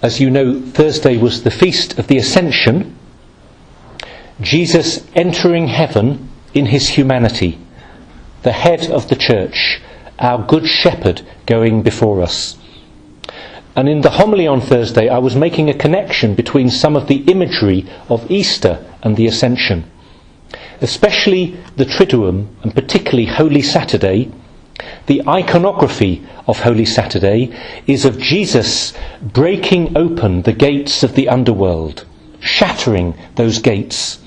As you know, Thursday was the Feast of the Ascension, Jesus entering heaven in his humanity, the head of the church, our good shepherd going before us. And in the homily on Thursday, I was making a connection between some of the imagery of Easter and the Ascension, especially the Triduum, and particularly Holy Saturday. The iconography of Holy Saturday is of Jesus breaking open the gates of the underworld, shattering those gates,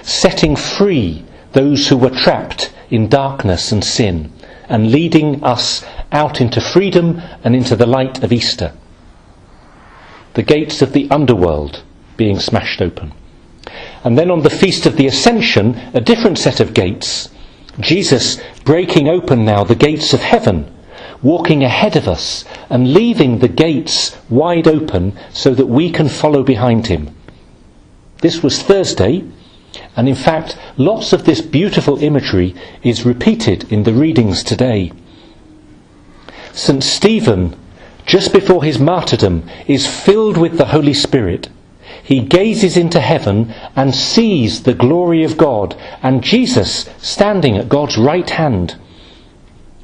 setting free those who were trapped in darkness and sin, and leading us out into freedom and into the light of Easter. The gates of the underworld being smashed open. And then on the Feast of the Ascension, a different set of gates. Jesus breaking open now the gates of heaven, walking ahead of us and leaving the gates wide open so that we can follow behind him. This was Thursday, and in fact lots of this beautiful imagery is repeated in the readings today. St. Stephen, just before his martyrdom, is filled with the Holy Spirit. He gazes into heaven and sees the glory of God and Jesus standing at God's right hand.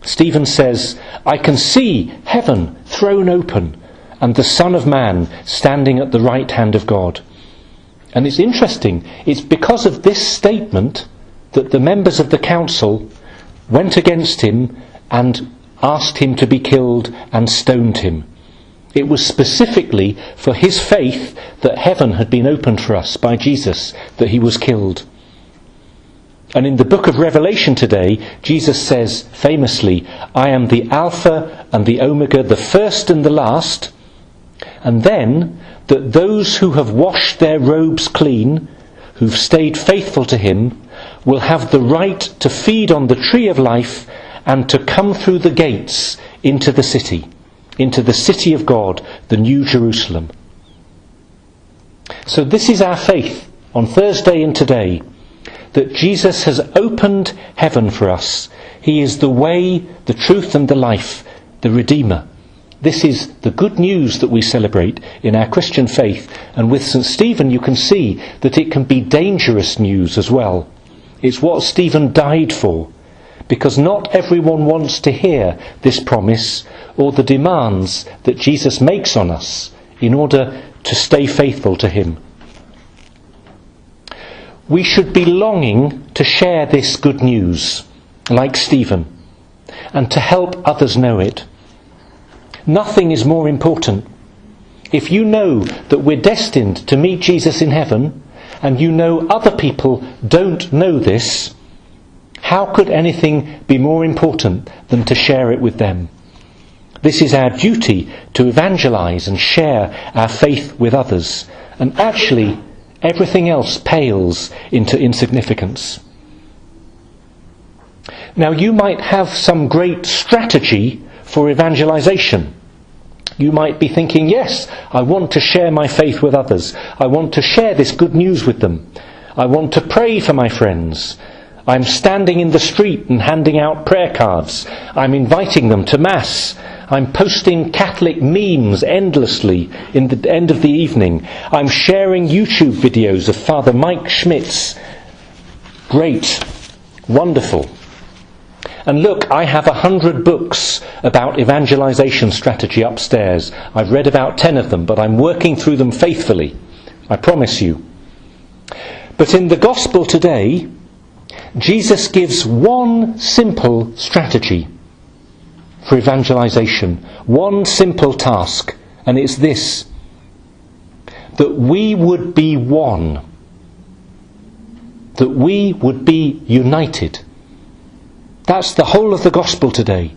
Stephen says, "I can see heaven thrown open and the Son of Man standing at the right hand of God." And it's interesting, it's because of this statement that the members of the council went against him and asked him to be killed and stoned him. It was specifically for his faith that heaven had been opened for us by Jesus, that he was killed. And in the book of Revelation today, Jesus says famously, "I am the Alpha and the Omega, the first and the last." And then, that those who have washed their robes clean, who've stayed faithful to him, will have the right to feed on the tree of life and to come through the gates into the city of God, the New Jerusalem. So this is our faith on Thursday and today, that Jesus has opened heaven for us. He is the way, the truth and the life, the Redeemer. This is the good news that we celebrate in our Christian faith, and with St. Stephen you can see that it can be dangerous news as well. It's what Stephen died for, because not everyone wants to hear this promise or the demands that Jesus makes on us in order to stay faithful to him. We should be longing to share this good news, like Stephen, and to help others know it. Nothing is more important. If you know that we're destined to meet Jesus in heaven, and you know other people don't know this, how could anything be more important than to share it with them? This is our duty, to evangelize and share our faith with others. And actually, everything else pales into insignificance. Now, you might have some great strategy for evangelization. You might be thinking, yes, I want to share my faith with others. I want to share this good news with them. I want to pray for my friends. I'm standing in the street and handing out prayer cards. I'm inviting them to Mass. I'm posting Catholic memes endlessly in the end of the evening. I'm sharing YouTube videos of Father Mike Schmitz. Great. Wonderful. And look, I have 100 books about evangelization strategy upstairs. I've read about 10 of them, but I'm working through them faithfully. I promise you. But in the Gospel today, Jesus gives one simple strategy for evangelization, one simple task, and it's this: that we would be one, that we would be united. That's the whole of the Gospel today.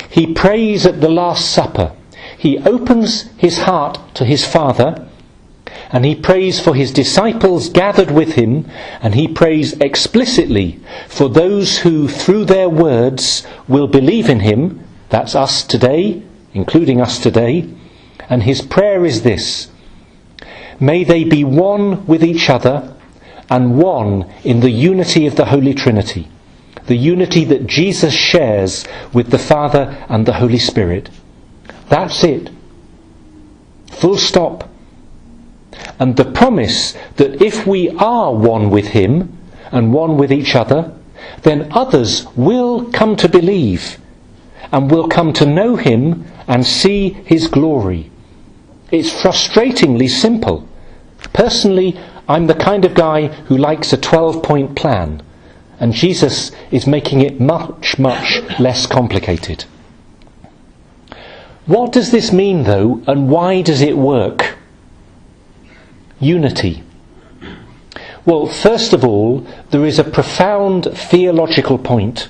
He prays at the Last Supper. He opens his heart to his Father, and he prays for his disciples gathered with him, and he prays explicitly for those who, through their words, will believe in him. That's us today, including us today. And his prayer is this: may they be one with each other and one in the unity of the Holy Trinity, the unity that Jesus shares with the Father and the Holy Spirit. That's it. Full stop. And the promise that if we are one with him and one with each other, then others will come to believe and will come to know him and see his glory. It's frustratingly simple. Personally, I'm the kind of guy who likes a 12-point plan, and Jesus is making it much, much less complicated. What does this mean, though, and why does it work? Unity. Well, first of all, there is a profound theological point.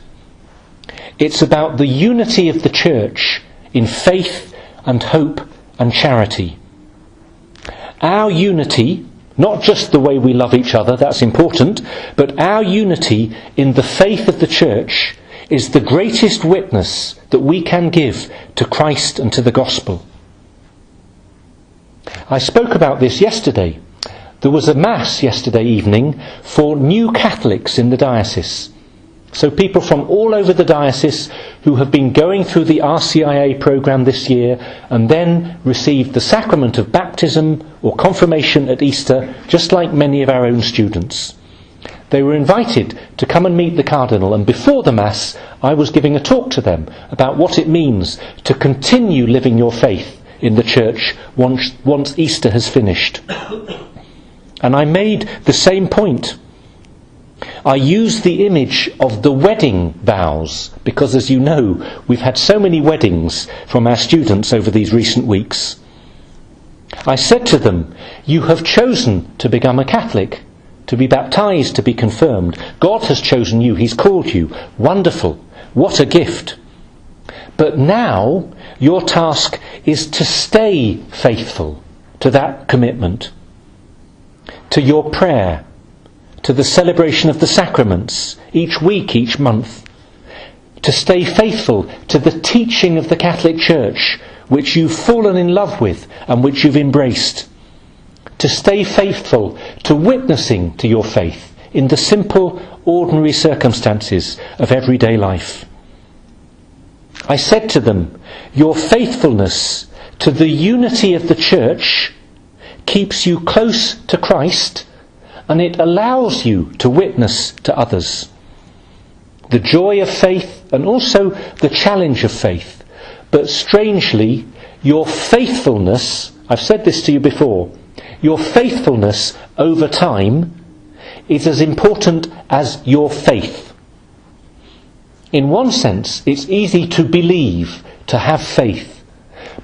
It's about the unity of the church in faith and hope and charity. Our unity, not just the way we love each other, that's important, but our unity in the faith of the church is the greatest witness that we can give to Christ and to the gospel. I spoke about this yesterday. There was a Mass yesterday evening for new Catholics in the diocese. So people from all over the diocese who have been going through the RCIA programme this year and then received the sacrament of baptism or confirmation at Easter, just like many of our own students. They were invited to come and meet the Cardinal, and before the Mass I was giving a talk to them about what it means to continue living your faith in the Church once Easter has finished. And I made the same point. I used the image of the wedding vows because, as you know, we've had so many weddings from our students over these recent weeks. I said to them, you have chosen to become a Catholic, to be baptized, to be confirmed. God has chosen you, he's called you. Wonderful. What a gift. But now your task is to stay faithful to that commitment, to your prayer, to the celebration of the sacraments, each week, each month, to stay faithful to the teaching of the Catholic Church, which you've fallen in love with and which you've embraced, to stay faithful to witnessing to your faith in the simple, ordinary circumstances of everyday life. I said to them, your faithfulness to the unity of the Church keeps you close to Christ, and it allows you to witness to others. The joy of faith and also the challenge of faith. But strangely, your faithfulness, I've said this to you before, your faithfulness over time is as important as your faith. In one sense, it's easy to believe, to have faith.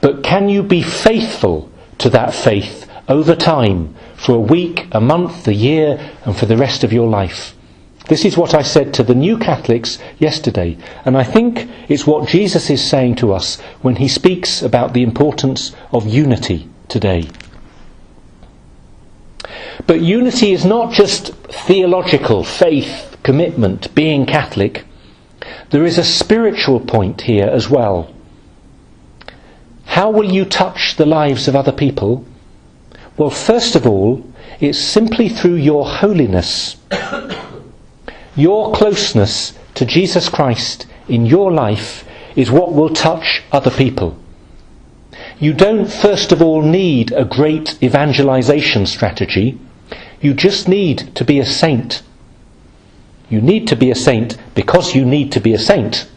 But can you be faithful to that faith over time, for a week, a month, a year, and for the rest of your life? This is what I said to the new Catholics yesterday, and I think it's what Jesus is saying to us when he speaks about the importance of unity today. But unity is not just theological, faith, commitment, being Catholic. There is a spiritual point here as well. How will you touch the lives of other people? Well, first of all, it's simply through your holiness. Your closeness to Jesus Christ in your life is what will touch other people. You don't, first of all, need a great evangelization strategy. You just need to be a saint. You need to be a saint because you need to be a saint.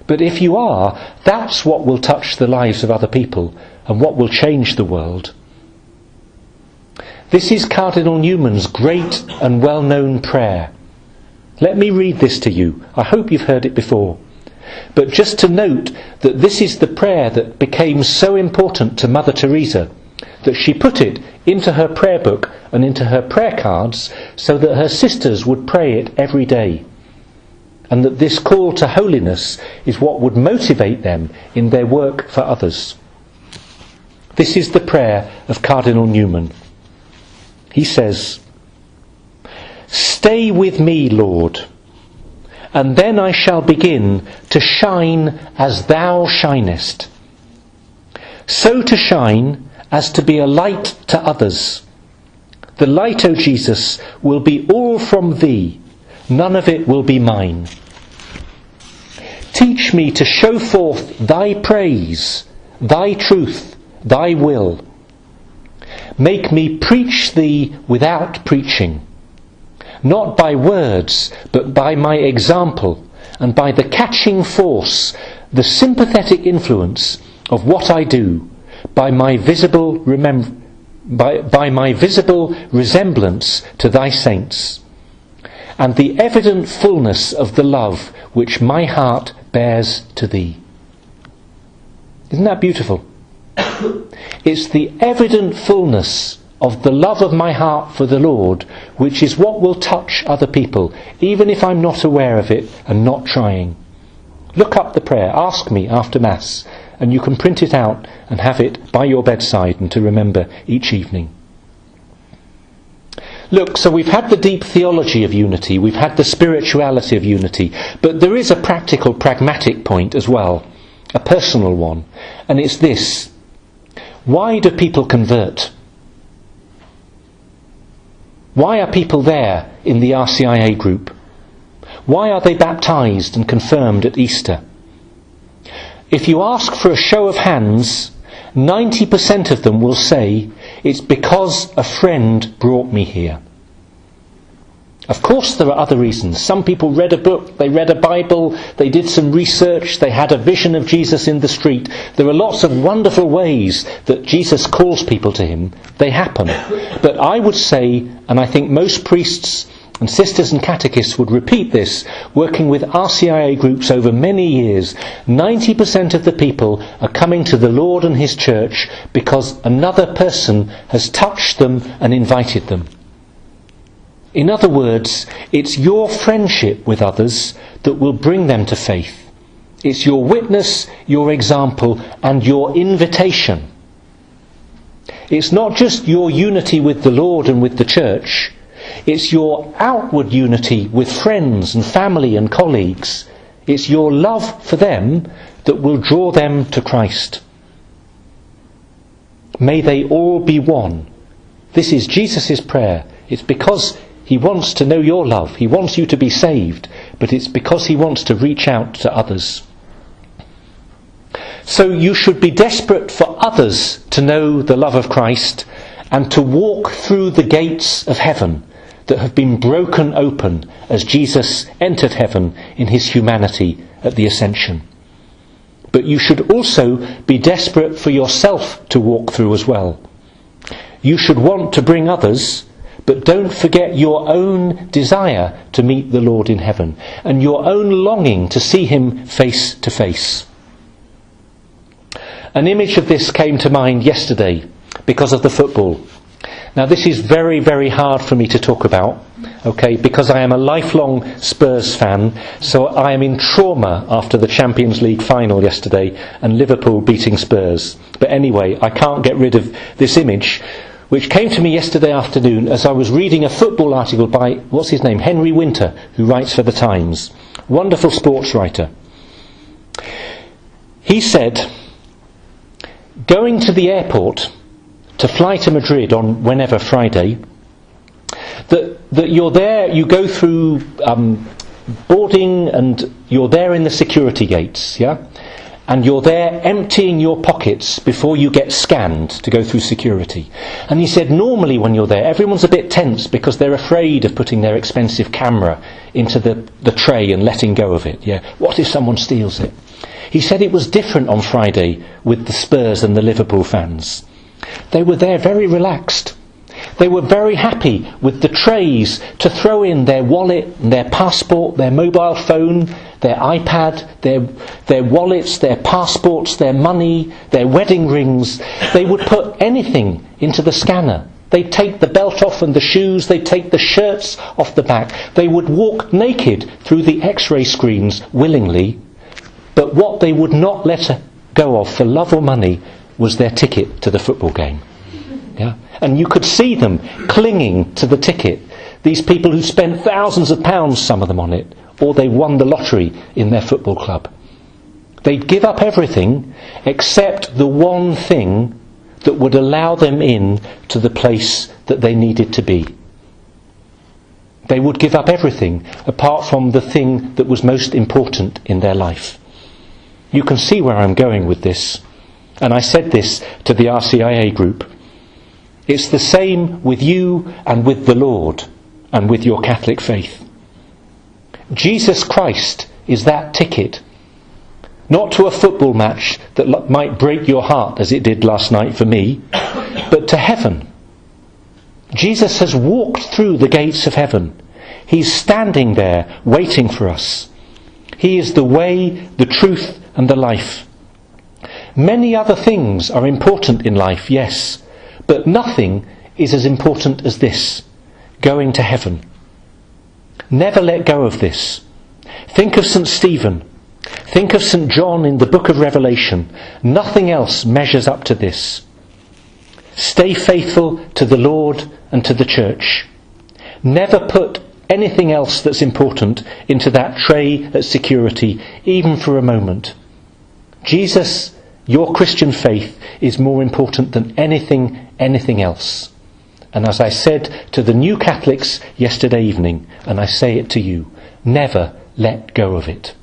But if you are, that's what will touch the lives of other people and what will change the world. This is Cardinal Newman's great and well-known prayer. Let me read this to you. I hope you've heard it before. But just to note that this is the prayer that became so important to Mother Teresa, that she put it into her prayer book and into her prayer cards so that her sisters would pray it every day. And that this call to holiness is what would motivate them in their work for others. This is the prayer of Cardinal Newman. He says, "Stay with me, Lord, and then I shall begin to shine as thou shinest. So to shine as to be a light to others. The light, O Jesus, will be all from thee, none of it will be mine. Teach me to show forth thy praise, thy truth, thy will, Make me preach thee without preaching, not by words, but by my example, and by the catching force, the sympathetic influence of what I do, by my visible resemblance to thy saints, and the evident fullness of the love which my heart bears to thee. Isn't that beautiful? It's the evident fullness of the love of my heart for the Lord, which is what will touch other people, even if I'm not aware of it and not trying. Look up the prayer, ask me after Mass, and you can print it out and have it by your bedside and to remember each evening. Look, so we've had the deep theology of unity, we've had the spirituality of unity, but there is a practical, pragmatic point as well, a personal one, and it's this. Why do people convert? Why are people there in the RCIA group? Why are they baptised and confirmed at Easter? If you ask for a show of hands, 90% of them will say, it's because a friend brought me here. Of course there are other reasons. Some people read a book, they read a Bible, they did some research, they had a vision of Jesus in the street. There are lots of wonderful ways that Jesus calls people to him. They happen. But I would say, and I think most priests and sisters and catechists would repeat this, working with RCIA groups over many years, 90% of the people are coming to the Lord and his church because another person has touched them and invited them. In other words, it's your friendship with others that will bring them to faith. It's your witness, your example, and your invitation. It's not just your unity with the Lord and with the church. It's your outward unity with friends and family and colleagues. It's your love for them that will draw them to Christ. May they all be one. This is Jesus' prayer. It's because he wants to know your love. He wants you to be saved, but it's because he wants to reach out to others. So you should be desperate for others to know the love of Christ and to walk through the gates of heaven that have been broken open as Jesus entered heaven in his humanity at the Ascension. But you should also be desperate for yourself to walk through as well. You should want to bring others, but don't forget your own desire to meet the Lord in heaven and your own longing to see him face to face. An image of this came to mind yesterday because of the football. Now this is very, very hard for me to talk about, okay, because I am a lifelong Spurs fan, so I am in trauma after the Champions League final yesterday and Liverpool beating Spurs. But anyway, I can't get rid of this image, which came to me yesterday afternoon as I was reading a football article by, what's his name, Henry Winter, who writes for The Times. Wonderful sports writer. He said, going to the airport to fly to Madrid on whenever Friday, that you're there, you go through boarding and you're there in the security gates, yeah? And you're there emptying your pockets before you get scanned to go through security. And he said normally when you're there, everyone's a bit tense because they're afraid of putting their expensive camera into the tray and letting go of it. Yeah, what if someone steals it? He said it was different on Friday with the Spurs and the Liverpool fans. They were there very relaxed. They were very happy with the trays to throw in their wallet, their passport, their mobile phone, their iPad, their wallets, their passports, their money, their wedding rings. They would put anything into the scanner. They'd take the belt off and the shoes, they'd take the shirts off the back. They would walk naked through the X-ray screens willingly, but what they would not let go of for love or money was their ticket to the football game. Yeah? And you could see them clinging to the ticket. These people who spent thousands of pounds, some of them, on it, or they won the lottery in their football club. They'd give up everything except the one thing that would allow them in to the place that they needed to be. They would give up everything apart from the thing that was most important in their life. You can see where I'm going with this. And I said this to the RCIA group. It's the same with you and with the Lord and with your Catholic faith. Jesus Christ is that ticket, not to a football match that might break your heart as it did last night for me, but to heaven. Jesus has walked through the gates of heaven. He's standing there waiting for us. He is the way, the truth and the life. Many other things are important in life, yes, but nothing is as important as this, going to heaven. Never let go of this. Think of St. Stephen. Think of St. John in the book of Revelation. Nothing else measures up to this. Stay faithful to the Lord and to the Church. Never put anything else that's important into that tray at security, even for a moment. Jesus, your Christian faith, is more important than anything else. And as I said to the new Catholics yesterday evening, and I say it to you, never let go of it.